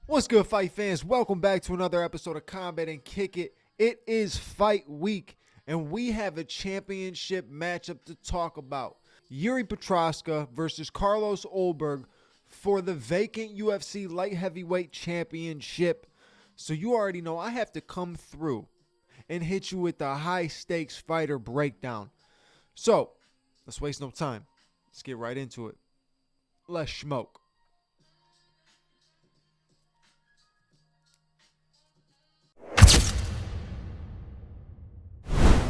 What's good, fight fans? Welcome back to another episode of Combat and Kick It. It is fight week, and we have a championship matchup to talk about. Jiri Prochazka versus Carlos Ulberg for the vacant UFC light heavyweight championship. So you already know I have to come through and hit you with the high stakes fighter breakdown. So let's waste no time. Let's get right into it. Let's smoke.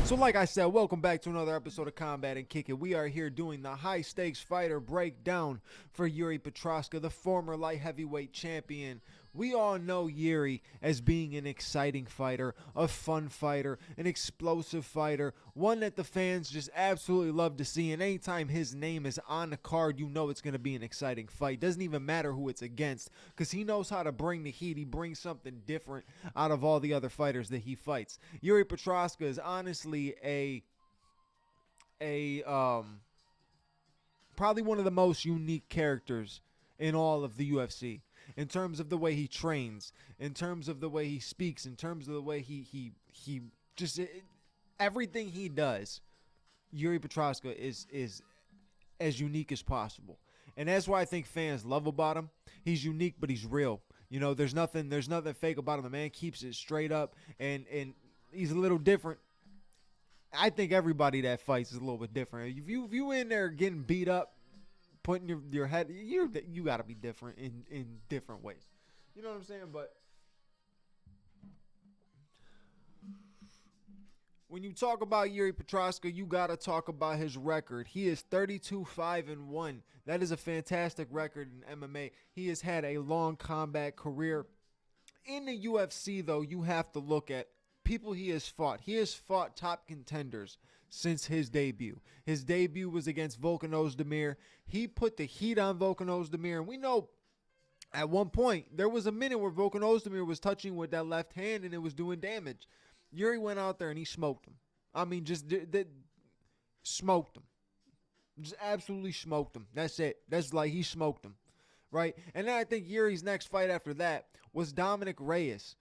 So like I said, welcome back to another episode of Combat and Kick It. We are here doing the high stakes fighter breakdown for Jiri Prochazka, the former light heavyweight champion. We all know Jiri as being an exciting fighter, a fun fighter, an explosive fighter, one that the fans just absolutely love to see. And anytime his name is on the card, you know it's going to be an exciting fight. Doesn't even matter who it's against, because he knows how to bring the heat. He brings something different out of all the other fighters that he fights. Jiri Prochazka is honestly probably one of the most unique characters in all of the UFC. In terms of the way he trains, in terms of the way he speaks, in terms of the way he just everything he does, Jiri Prochazka is as unique as possible. And that's why I think fans love about him. He's unique, but he's real. You know, there's nothing fake about him. The man keeps it straight up, and he's a little different. I think everybody that fights is a little bit different. If you in there getting beat up, putting your head, you got to be different in different ways. You know what I'm saying? But when you talk about Jiri Prochazka, you got to talk about his record. He is 32-5-1. That is a fantastic record in MMA. He has had a long combat career. In the UFC, though, you have to look at people he has fought. He has fought top contenders since his debut. His debut was against Volkan Ozdemir. He put the heat on Volkan Ozdemir, and we know at one point there was a minute where Volkan Ozdemir was touching with that left hand and it was doing damage. Jiri went out there and he smoked him. I mean, just smoked him. Just absolutely smoked him. That's it. That's like he smoked him, right? And then I think Jiri's next fight after that was Dominic Reyes.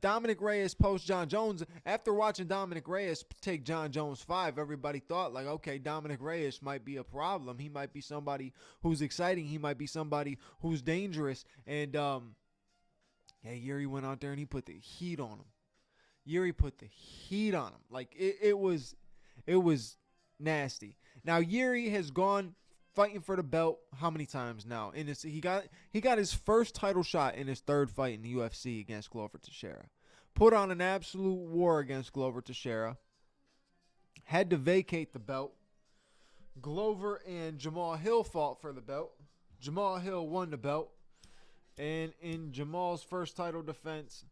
Dominic Reyes post John Jones. After watching Dominic Reyes take John Jones 5, everybody thought like, okay, Dominic Reyes might be a problem. He might be somebody who's exciting. He might be somebody who's dangerous. And Jiri went out there and he put the heat on him. Jiri put the heat on him. Like it was nasty. Now Jiri has gone fighting for the belt how many times now? And he got his first title shot in his third fight in the UFC against Glover Teixeira. Put on an absolute war against Glover Teixeira. Had to vacate the belt. Glover and Jamal Hill fought for the belt. Jamal Hill won the belt. And in Jamal's first title defense,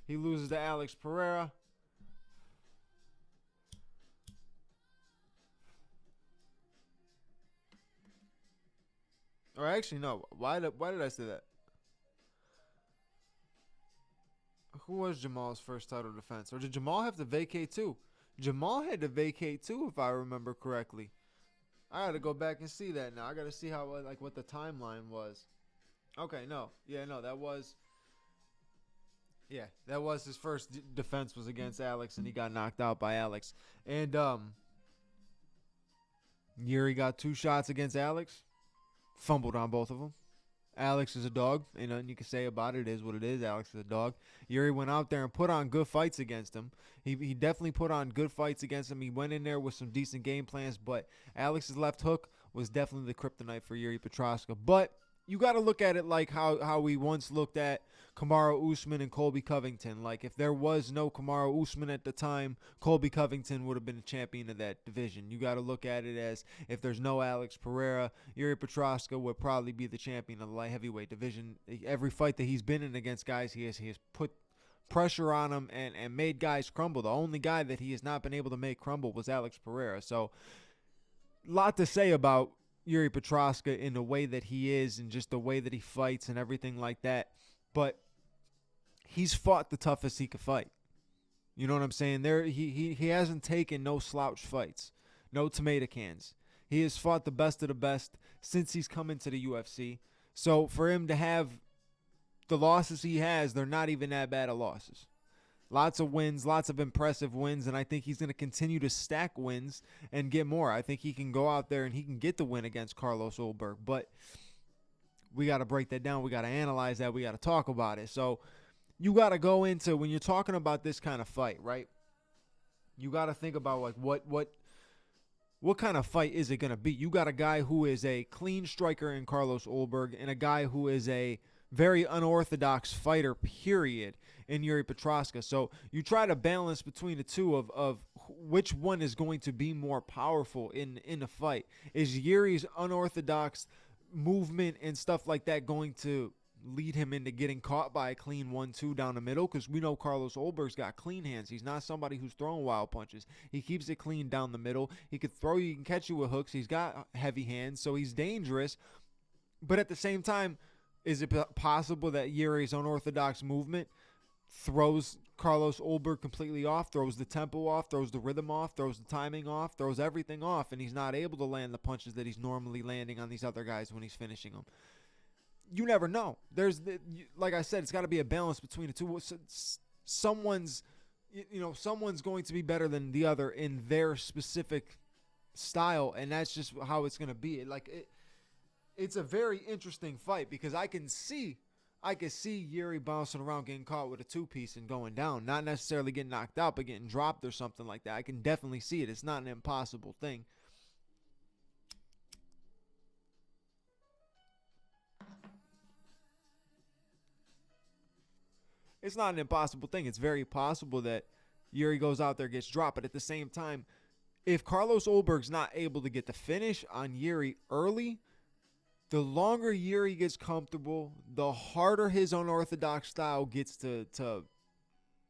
he loses to Alex Pereira. Or actually, no. Why did I say that? Who was Jamal's first title defense? Or did Jamal have to vacate too? Jamal had to vacate too, if I remember correctly. I got to go back and see that now. I got to see how what the timeline was. Okay, no. Yeah, no, that was his first defense was against Alex, and he got knocked out by Alex. And Jiri got 2 shots against Alex. Fumbled on both of them. Alex is a dog. Ain't nothing you can say about it. It is what it is. Alex is a dog. Jiri went out there and put on good fights against him. He definitely put on good fights against him. He went in there with some decent game plans, but Alex's left hook was definitely the kryptonite for Jiri Prochazka. But you got to look at it like how we once looked at Kamaru Usman and Colby Covington. Like, if there was no Kamaru Usman at the time, Colby Covington would have been the champion of that division. You got to look at it as if there's no Alex Pereira, Jiri Prochazka would probably be the champion of the light heavyweight division. Every fight that he's been in against guys, he has put pressure on him and made guys crumble. The only guy that he has not been able to make crumble was Alex Pereira. So, a lot to say about Jiri Prochazka in the way that he is and just the way that he fights and everything like that. But he's fought the toughest he could fight. You know what I'm saying? He hasn't taken no slouch fights, no tomato cans. He has fought the best of the best since he's come into the UFC. So for him to have the losses he has, they're not even that bad of losses. Lots of wins, lots of impressive wins, and I think he's going to continue to stack wins and get more. I think he can go out there and he can get the win against Carlos Ulberg, but we got to break that down. We got to analyze that. We got to talk about it. So you got to go into, when you're talking about this kind of fight, right? You got to think about like what kind of fight is it going to be? You got a guy who is a clean striker in Carlos Ulberg and a guy who is a very unorthodox fighter, period, in Jiri Prochazka. So you try to balance between the two of which one is going to be more powerful in the fight. Is Jiri's unorthodox movement and stuff like that going to lead him into getting caught by a clean 1-2 down the middle? Because we know Carlos Ulberg's got clean hands. He's not somebody who's throwing wild punches. He keeps it clean down the middle. He could throw you, he can catch you with hooks. He's got heavy hands, so he's dangerous. But at the same time, is it possible that Jiri's unorthodox movement throws Carlos Ulberg completely off, throws the tempo off, throws the rhythm off, throws the timing off, throws everything off, and he's not able to land the punches that he's normally landing on these other guys when he's finishing them? You never know. Like I said, it's got to be a balance between the two. Someone's going to be better than the other in their specific style, and that's just how it's going to be. It's a very interesting fight because I can see Jiri bouncing around, getting caught with a two-piece and going down. Not necessarily getting knocked out, but getting dropped or something like that. I can definitely see it. It's not an impossible thing. It's not an impossible thing. It's very possible that Jiri goes out there, gets dropped. But at the same time, if Carlos Ulberg's not able to get the finish on Jiri early, the longer Jiri gets comfortable, the harder his unorthodox style gets to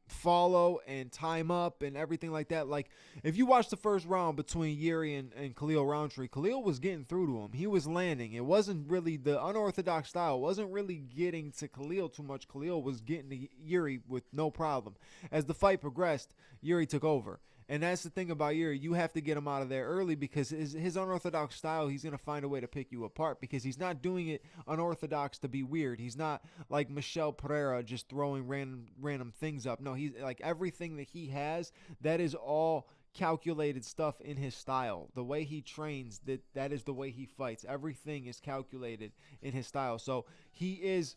follow and time up and everything like that. Like, if you watch the first round between Jiri and Khalil Roundtree, Khalil was getting through to him. He was landing. It wasn't really, the unorthodox style wasn't really getting to Khalil too much. Khalil was getting to Jiri with no problem. As the fight progressed, Jiri took over. And that's the thing about Jiri. You have to get him out of there early because his unorthodox style, he's going to find a way to pick you apart because he's not doing it unorthodox to be weird. He's not like Michel Pereira just throwing random things up. No, he's like everything that he has, that is all calculated stuff in his style. The way he trains, that is the way he fights. Everything is calculated in his style. So he is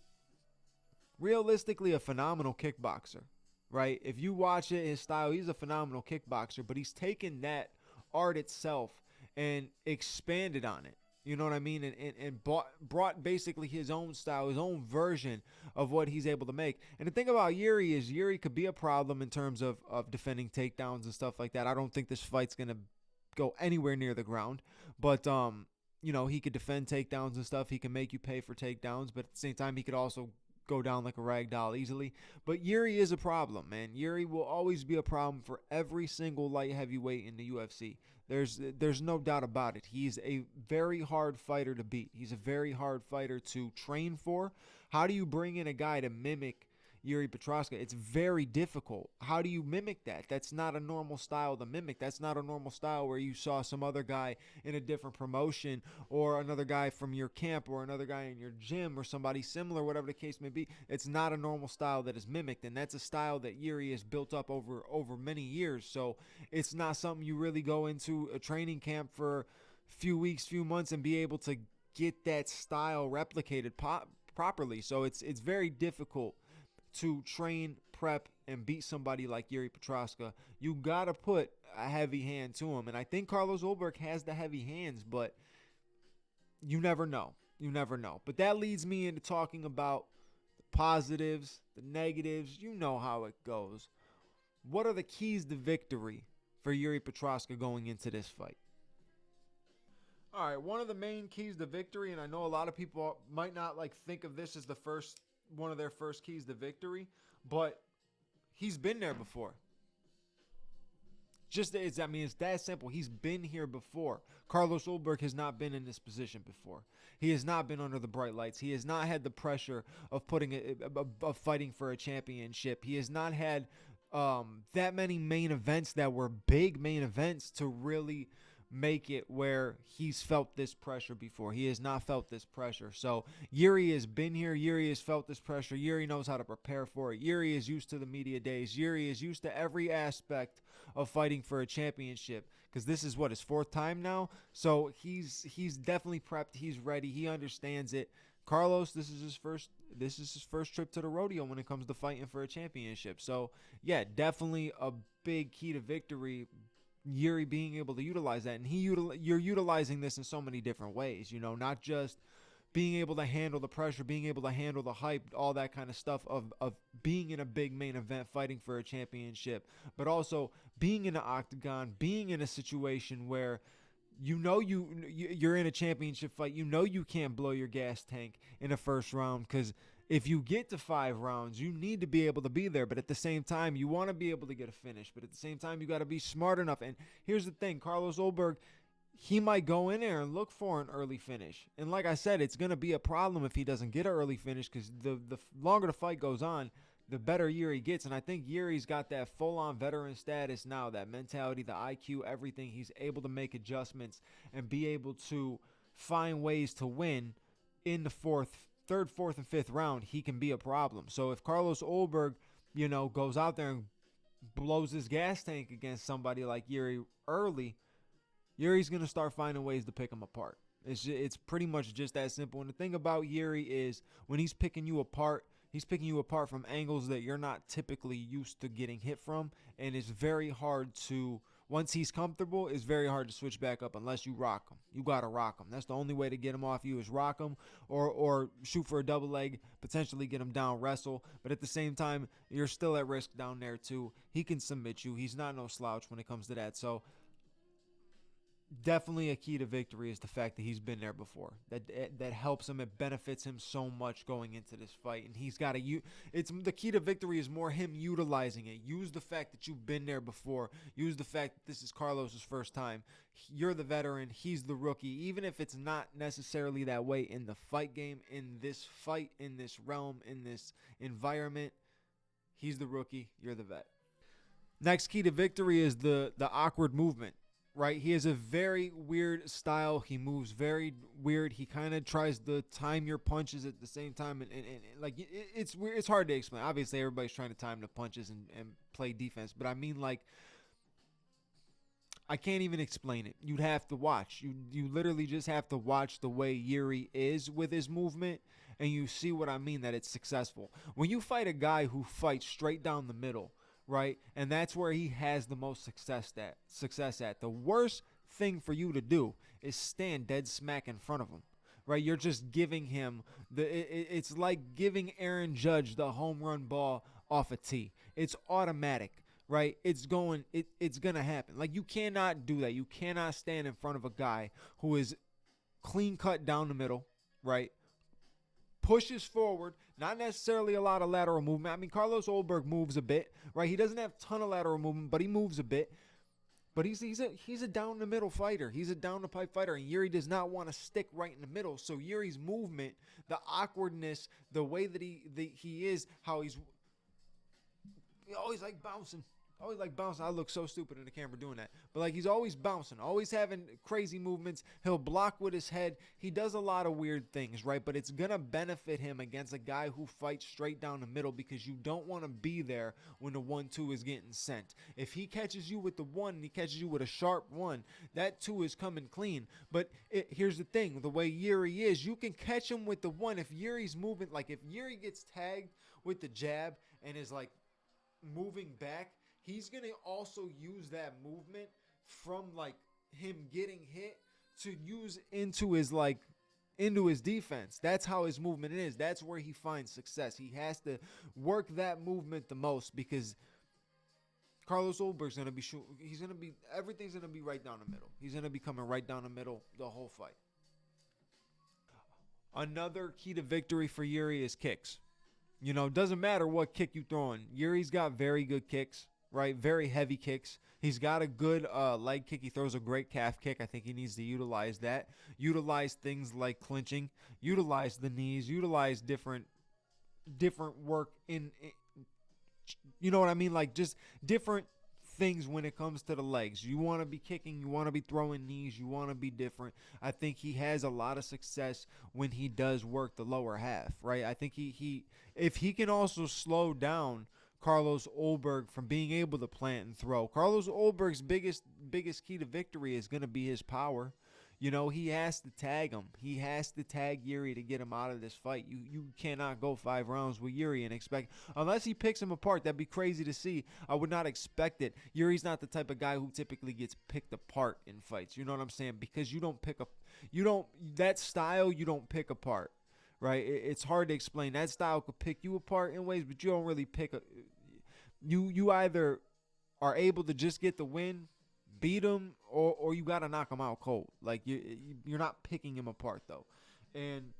realistically a phenomenal kickboxer. Right? If you watch it, his style, he's a phenomenal kickboxer, but he's taken that art itself and expanded on it. You know what I mean? And brought basically his own style, his own version of what he's able to make. And the thing about Jiri is Jiri could be a problem in terms of defending takedowns and stuff like that. I don't think this fight's going to go anywhere near the ground. But, he could defend takedowns and stuff. He can make you pay for takedowns. But at the same time, he could also go down like a rag doll easily. But Jiri is a problem, man. Jiri will always be a problem for every single light heavyweight in the UFC. There's no doubt about it. He's a very hard fighter to beat. He's a very hard fighter to train for. How do you bring in a guy to mimic Jiri Prochazka? It's very difficult. How do you mimic that? That's not a normal style to mimic. That's not a normal style where you saw some other guy in a different promotion or another guy from your camp or another guy in your gym or somebody similar, whatever the case may be. It's not a normal style that is mimicked, and that's a style that Jiri has built up over many years. So it's not something you really go into a training camp for a few weeks, few months and be able to get that style replicated properly. So it's very difficult to train, prep, and beat somebody like Jiri Prochazka. You got to put a heavy hand to him. And I think Carlos Ulberg has the heavy hands, but you never know. You never know. But that leads me into talking about the positives, the negatives. You know how it goes. What are the keys to victory for Jiri Prochazka going into this fight? All right, one of the main keys to victory, and I know a lot of people might not think of this as one of their first keys to victory, but He's been there before. It's that simple. He's been here before. Carlos Ulberg has not been in this position before. He has not been under the bright lights. He has not had the pressure of of fighting for a championship. He has not had that many main events that were big main events to really make it where he's felt this pressure before. He has not felt this pressure. So Jiri has been here. Jiri has felt this pressure. Jiri knows how to prepare for it. Jiri is used to the media days. Jiri is used to every aspect of fighting for a championship, because this is his fourth time now. So he's definitely prepped. He's ready. He understands it. Carlos, this is his first trip to the rodeo when it comes to fighting for a championship. So yeah, definitely a big key to victory, Jiri being able to utilize that. And you're utilizing this in so many different ways, not just being able to handle the pressure, being able to handle the hype, all that kind of stuff of being in a big main event fighting for a championship, but also being in an octagon, being in a situation where you're in a championship fight. You can't blow your gas tank in the first round, because if you get to 5 rounds, you need to be able to be there. But at the same time, you want to be able to get a finish. But at the same time, you got to be smart enough. And here's the thing, Carlos Ulberg, he might go in there and look for an early finish. And like I said, it's going to be a problem if he doesn't get an early finish, because the longer the fight goes on, the better Jiri gets. And I think Jiri's got that full-on veteran status now, that mentality, the IQ, everything. He's able to make adjustments and be able to find ways to win in the third, fourth, and fifth round. He can be a problem. So if Carlos Ulberg, goes out there and blows his gas tank against somebody like Jiri early, Jiri's going to start finding ways to pick him apart. It's pretty much just that simple. And the thing about Jiri is, when he's picking you apart from angles that you're not typically used to getting hit from. And it's very hard to, once he's comfortable, it's very hard to switch back up unless you rock him. You got to rock him. That's the only way to get him off you, is rock him or shoot for a double leg, potentially get him down, wrestle. But at the same time, you're still at risk down there too. He can submit you. He's not no slouch when it comes to that. So definitely a key to victory is the fact that he's been there before. That helps him. It benefits him so much going into this fight. And he's got to it's the key to victory is more him utilizing it. Use the fact that you've been there before. Use the fact that this is Carlos's first time. You're the veteran. He's the rookie. Even if it's not necessarily that way in the fight game, in this fight, in this realm, in this environment, he's the rookie. You're the vet. Next key to victory is the awkward movement. Right, he has a very weird style. He moves very weird. He kind of tries to time your punches at the same time, and like it's weird. It's hard to explain. Obviously, everybody's trying to time the punches and play defense, but I mean, like, I can't even explain it. You'd have to watch. You literally just have to watch the way Jiri is with his movement, and you see what I mean, that it's successful. When you fight a guy who fights straight down the middle, right? And that's where he has the most success at. The worst thing for you to do is stand dead smack in front of him, right? You're just giving him it's like giving Aaron Judge the home run ball off a tee. It's automatic, right? It's going to happen. Like, you cannot do that. You cannot stand in front of a guy who is clean cut down the middle, right? Pushes forward, not necessarily a lot of lateral movement. I mean, Carlos Ulberg moves a bit, right? He doesn't have a ton of lateral movement, but he moves a bit. But he's a down the middle fighter. He's a down the pipe fighter, and Jiri does not want to stick right in the middle. So Jiri's movement, the awkwardness, the way that he is, how he always like bouncing. I look so stupid in the camera doing that. But like, he's always bouncing, always having crazy movements. He'll block with his head. He does a lot of weird things, right? But it's going to benefit him against a guy who fights straight down the middle, because you don't want to be there when the 1-2 is getting sent. If he catches you with the 1 and he catches you with a sharp 1, that 2 is coming clean. But here's the thing. The way Jiri is, you can catch him with the 1. If Jiri's moving, like if Jiri gets tagged with the jab and is like moving back, he's going to also use that movement from like him getting hit to use into his defense. That's how his movement is. That's where he finds success. He has to work that movement the most, because Carlos Ulberg's going to be shooting. Everything's going to be right down the middle. He's going to be coming right down the middle the whole fight. Another key to victory for Jiri is kicks. You know, doesn't matter what kick you throwing. Yuri's got very good kicks, right? Very heavy kicks. He's got a good leg kick. He throws a great calf kick. I think he needs to utilize that. Utilize things like clinching. Utilize the knees. Utilize different work in you know what I mean? Like just different things when it comes to the legs. You want to be kicking, you want to be throwing knees, you want to be different. I think he has a lot of success when he does work the lower half, right? I think he if he can also slow down Carlos Ulberg from being able to plant and throw. Carlos Ulberg's biggest key to victory is going to be his power. You know, he has to tag him. He has to tag Jiri to get him out of this fight. You cannot go 5 rounds with Jiri and expect, unless he picks him apart, that'd be crazy to see. I would not expect it. Jiri's not the type of guy who typically gets picked apart in fights. You know what I'm saying? Because that style you don't pick apart, right? It's hard to explain. That style could pick you apart in ways, but you don't really you either are able to just get the win, beat him, or you got to knock him out cold. Like you're not picking him apart though. And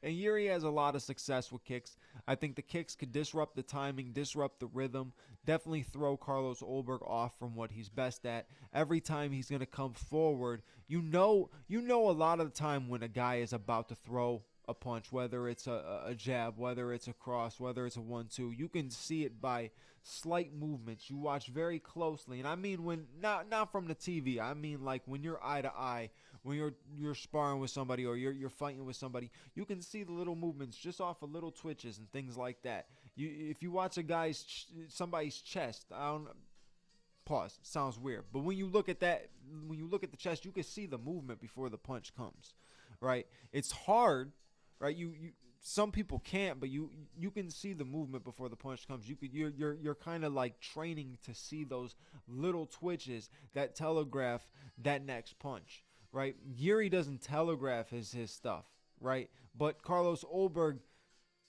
Jiri has a lot of success with kicks. I think the kicks could disrupt the timing, disrupt the rhythm, definitely throw Carlos Ulberg off from what he's best at. Every time he's going to come forward, you know a lot of the time when a guy is about to throw a punch, whether it's a jab, whether it's a cross, whether it's a 1-2, you can see it by slight movements. You watch very closely, and I mean when not from the TV. I mean like when you're eye to eye, when you're sparring with somebody or you're fighting with somebody, you can see the little movements just off of little twitches and things like that. If you watch somebody's chest, I don't. Pause. Sounds weird, but when you look at that, when you look at the chest, you can see the movement before the punch comes. Right? It's hard. Right, some people can't, but you can see the movement before the punch comes. You're kind of like training to see those little twitches that telegraph that next punch. Right, Jiri doesn't telegraph his stuff. Right, but Carlos Ulberg,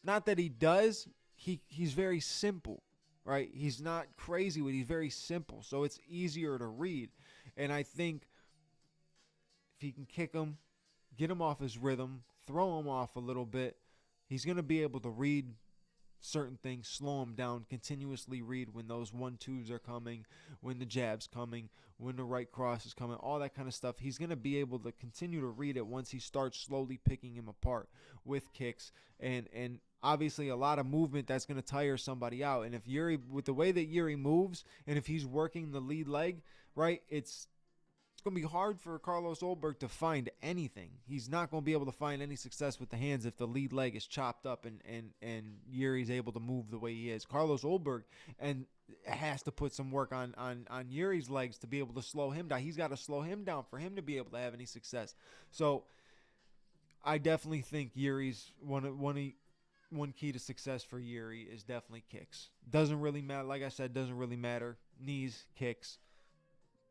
not that he does, he's very simple. Right, he's not crazy with. He's very simple, so it's easier to read. And I think if he can kick him, get him off his rhythm, throw him off a little bit, he's going to be able to read certain things, slow him down, continuously read when those 1-2s are coming, when the jab's coming, when the right cross is coming, all that kind of stuff. He's going to be able to continue to read it once he starts slowly picking him apart with kicks and obviously a lot of movement that's going to tire somebody out. And if Jiri, with the way that Jiri moves, and if he's working the lead leg, right, it's going to be hard for Carlos Ulberg to find anything. He's not going to be able to find any success with the hands if the lead leg is chopped up and Jiri's able to move the way he is. Carlos Ulberg has to put some work on Jiri's legs to be able to slow him down. He's got to slow him down for him to be able to have any success. So I definitely think Jiri's one key to success for Jiri is definitely kicks. Doesn't really matter. Like I said, doesn't really matter. Knees, kicks.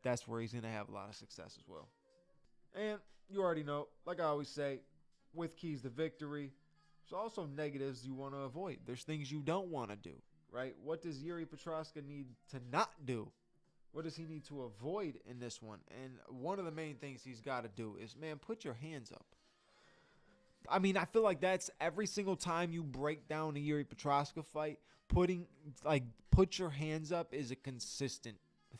That's where he's going to have a lot of success as well. And you already know, like I always say, with keys to victory, there's also negatives you want to avoid. There's things you don't want to do, right? What does Jiri Prochazka need to not do? What does he need to avoid in this one? And one of the main things he's got to do is, man, put your hands up. I mean, I feel like that's every single time you break down a Jiri Prochazka fight, put your hands up is a consistent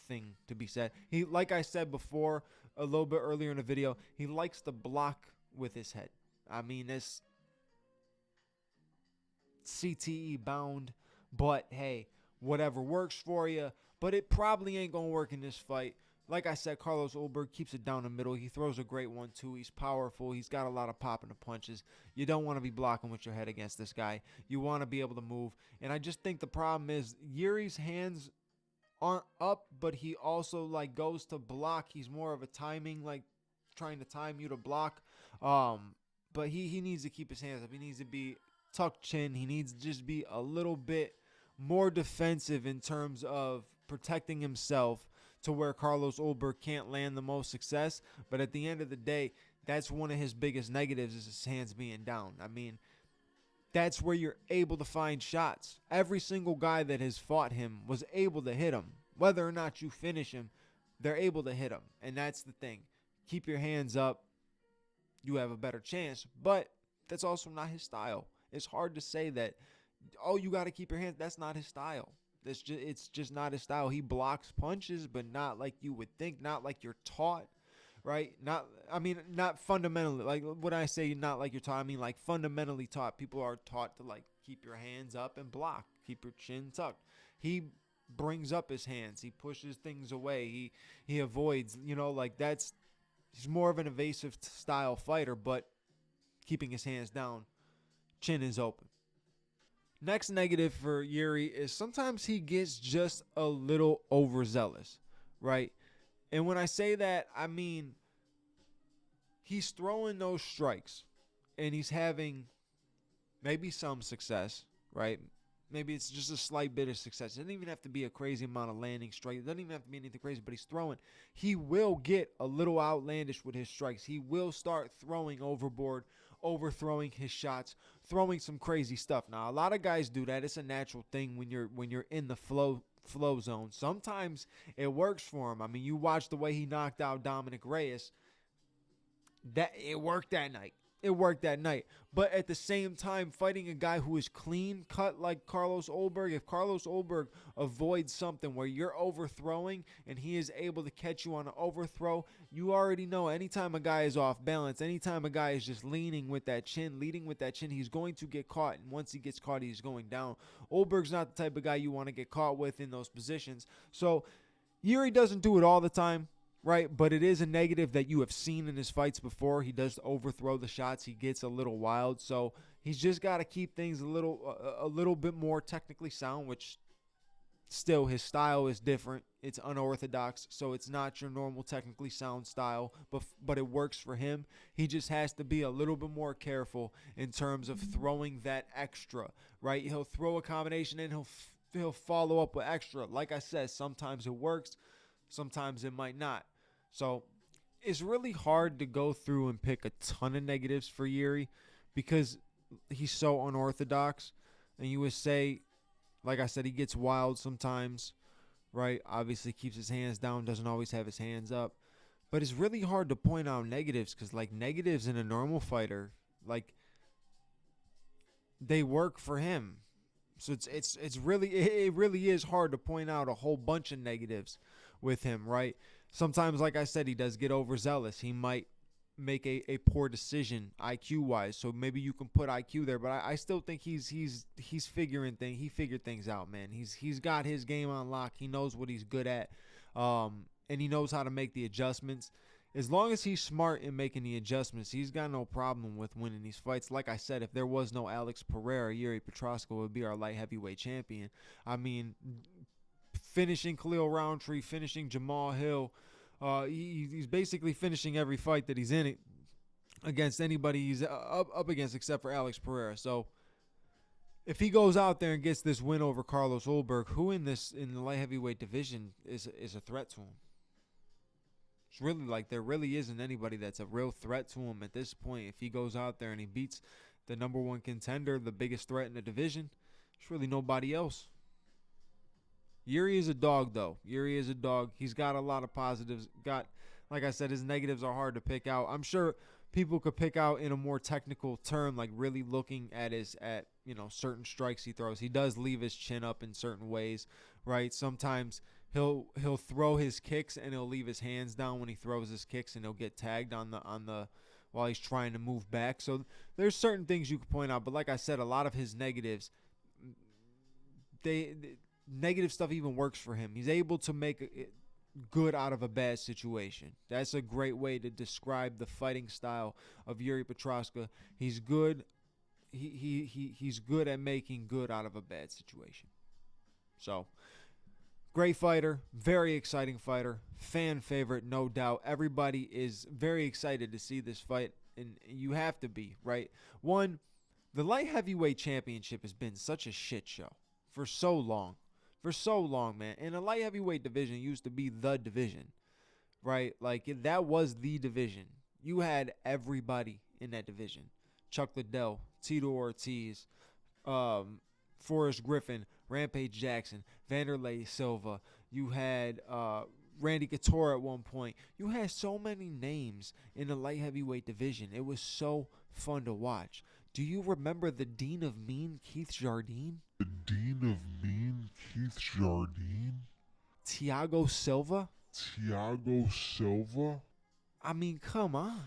thing to be said. He, like I said before, a little bit earlier in the video, he likes to block with his head. I mean, it's CTE bound, but hey, whatever works for you. But it probably ain't gonna work in this fight. Like I said, Carlos Ulberg keeps it down the middle. He throws a great 1-2. He's powerful. He's got a lot of pop in the punches. You don't want to be blocking with your head against this guy. You want to be able to move. And I just think the problem is Jiri's hands aren't up, but he also goes to block. He's more of a timing, trying to time you to block. But he needs to keep his hands up. He needs to be tucked chin. He needs to just be a little bit more defensive in terms of protecting himself to where Carlos Ulberg can't land the most success. But at the end of the day, that's one of his biggest negatives is his hands being down. I mean, that's where you're able to find shots. Every single guy that has fought him was able to hit him. Whether or not you finish him, they're able to hit him. And that's the thing. keep your hands up, you have a better chance. But that's also not his style. It's hard to say that, oh, you got to keep your hands. That's not his style. It's just not his style. He blocks punches, but not like you would think, not like you're taught, right? Not fundamentally. Like when I say not like you're taught, I mean like fundamentally taught. People are taught to like keep your hands up and block, keep your chin tucked. He brings up his hands. He pushes things away. He avoids, he's more of an evasive style fighter, but keeping his hands down, chin is open. Next negative for Jiri is sometimes he gets just a little overzealous, right? And when I say that, I mean he's throwing those strikes and he's having maybe some success, right? Maybe it's just a slight bit of success. It doesn't even have to be a crazy amount of landing strikes. It doesn't even have to be anything crazy, but he's throwing. He will get a little outlandish with his strikes. He will start throwing overboard, overthrowing his shots, throwing some crazy stuff. Now, a lot of guys do that. It's a natural thing when you're in the flow zone. Sometimes it works for him. I mean, you watch the way he knocked out Dominic Reyes. That it worked that night. But at the same time, fighting a guy who is clean cut like Carlos Ulberg, if Carlos Ulberg avoids something where you're overthrowing and he is able to catch you on an overthrow, you already know anytime a guy is off balance, anytime a guy is just leading with that chin, he's going to get caught. And once he gets caught, he's going down. Ulberg's not the type of guy you want to get caught with in those positions. So Jiri doesn't do it all the time. Right, but it is a negative that you have seen in his fights before. He does overthrow the shots. He gets a little wild, so he's just got to keep things a little bit more technically sound, which still his style is different. It's unorthodox, so it's not your normal technically sound style, but it works for him. He just has to be a little bit more careful in terms of throwing that extra, right? He'll throw a combination and he'll follow up with extra. Like I said, sometimes it works. Sometimes it might not. So it's really hard to go through and pick a ton of negatives for Jiri because he's so unorthodox. And you would say, like I said, he gets wild sometimes, right? Obviously keeps his hands down, doesn't always have his hands up. But it's really hard to point out negatives because, like, negatives in a normal fighter, like, they work for him. So it really is hard to point out a whole bunch of negatives with him, right? Sometimes, like I said, he does get overzealous. He might make a poor decision IQ wise. So maybe you can put IQ there, but I still think he's figuring things. He figured things out, man. He's got his game on lock. He knows what he's good at, and he knows how to make the adjustments. As long as he's smart in making the adjustments, he's got no problem with winning these fights. Like I said, if there was no Alex Pereira, Jiri Prochazka would be our light heavyweight champion. I mean, finishing Khalil Roundtree, finishing Jamal Hill. He's basically finishing every fight that he's in it against anybody he's up against except for Alex Pereira. So if he goes out there and gets this win over Carlos Ulberg, who in the light heavyweight division is a threat to him? It's really like there really isn't anybody that's a real threat to him at this point. If he goes out there and he beats the number one contender, the biggest threat in the division, there's really nobody else. Jiri is a dog, though. Jiri is a dog. He's got a lot of positives. Like I said, his negatives are hard to pick out. I'm sure people could pick out in a more technical term, like really looking at certain strikes he throws. He does leave his chin up in certain ways, right? Sometimes he'll throw his kicks and he'll leave his hands down when he throws his kicks, and he'll get tagged on the while he's trying to move back. So there's certain things you could point out, but like I said, a lot of his negatives, negative stuff even works for him. He's able to make good out of a bad situation. That's a great way to describe the fighting style of Jiri Prochazka. He's good. He's good at making good out of a bad situation. So, great fighter, very exciting fighter, fan favorite, no doubt. Everybody is very excited to see this fight, and you have to be, right? One, the light heavyweight championship has been such a shit show for so long. For so long, man. And the light heavyweight division used to be the division, right? Like, that was the division. You had everybody in that division. Chuck Liddell, Tito Ortiz, Forrest Griffin, Rampage Jackson, Vanderlei Silva. You had Randy Couture at one point. You had so many names in the light heavyweight division. It was so fun to watch. Do you remember the Dean of Mean, Keith Jardine? The Dean of Mean, Keith Jardine? Thiago Silva? Thiago Silva? I mean, come on.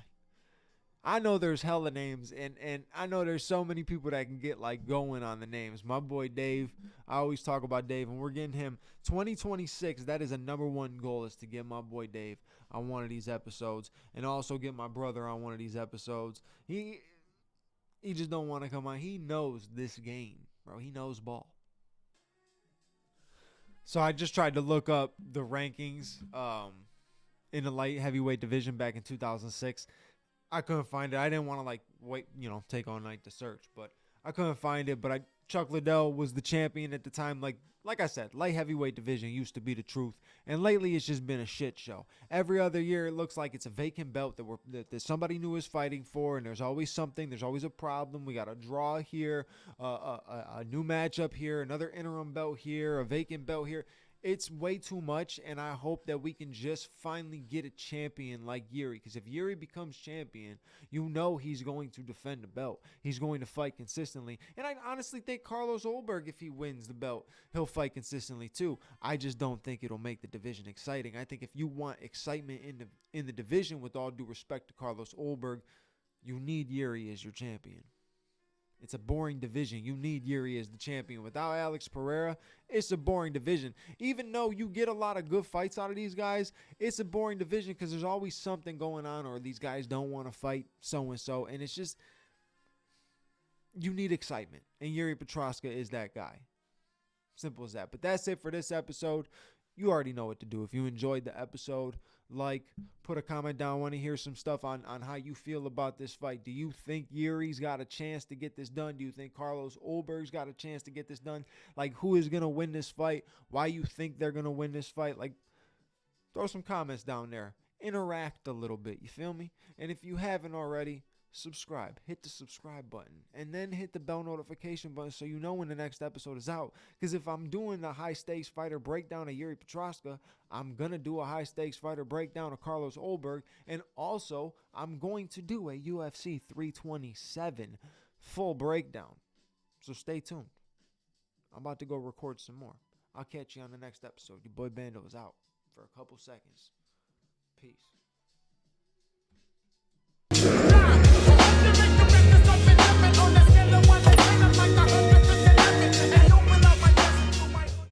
I know there's hella names, and I know there's so many people that can get like going on the names. My boy Dave, I always talk about Dave, and we're getting him 2026. That is a #1 goal, is to get my boy Dave on one of these episodes, and also get my brother on one of these episodes. He just don't want to come on. He knows this game, bro. He knows ball. So I just tried to look up the rankings in the light heavyweight division back in 2006. I couldn't find it. I didn't want to wait, take all night to search, but I couldn't find it. But Chuck Liddell was the champion at the time. Like I said, light heavyweight division used to be the truth, and lately it's just been a shit show. Every other year it looks like it's a vacant belt that somebody new is fighting for, and there's always something. There's always a problem. We got a draw here, a new matchup here, another interim belt here, a vacant belt here. It's way too much, and I hope that we can just finally get a champion like Jiri. Because if Jiri becomes champion, he's going to defend the belt. He's going to fight consistently. And I honestly think Carlos Ulberg, if he wins the belt, he'll fight consistently too. I just don't think it'll make the division exciting. I think if you want excitement in the division, with all due respect to Carlos Ulberg, you need Jiri as your champion. It's a boring division. You need Jiri as the champion. Without Alex Pereira, it's a boring division. Even though you get a lot of good fights out of these guys, it's a boring division because there's always something going on, or these guys don't want to fight so-and-so. And it's just, you need excitement. And Jiri Prochazka is that guy. Simple as that. But that's it for this episode. You already know what to do. If you enjoyed the episode, put a comment down. I want to hear some stuff on how you feel about this fight. Do you think Jiri's got a chance to get this done? Do you think Carlos Ulberg's got a chance to get this done? Who is going to win this fight? Why you think they're going to win this fight? Throw some comments down there. Interact a little bit. You feel me? And if you haven't already, subscribe. Hit the subscribe button, and then hit the bell notification button so you know when the next episode is out. Because if I'm doing the high stakes fighter breakdown of Jiri Prochazka, I'm gonna do a high stakes fighter breakdown of Carlos Ulberg, and also I'm going to do a UFC 327 full breakdown. So stay tuned. I'm about to go record some more. I'll catch you on the next episode. Your boy Bando is out for a couple seconds. Peace.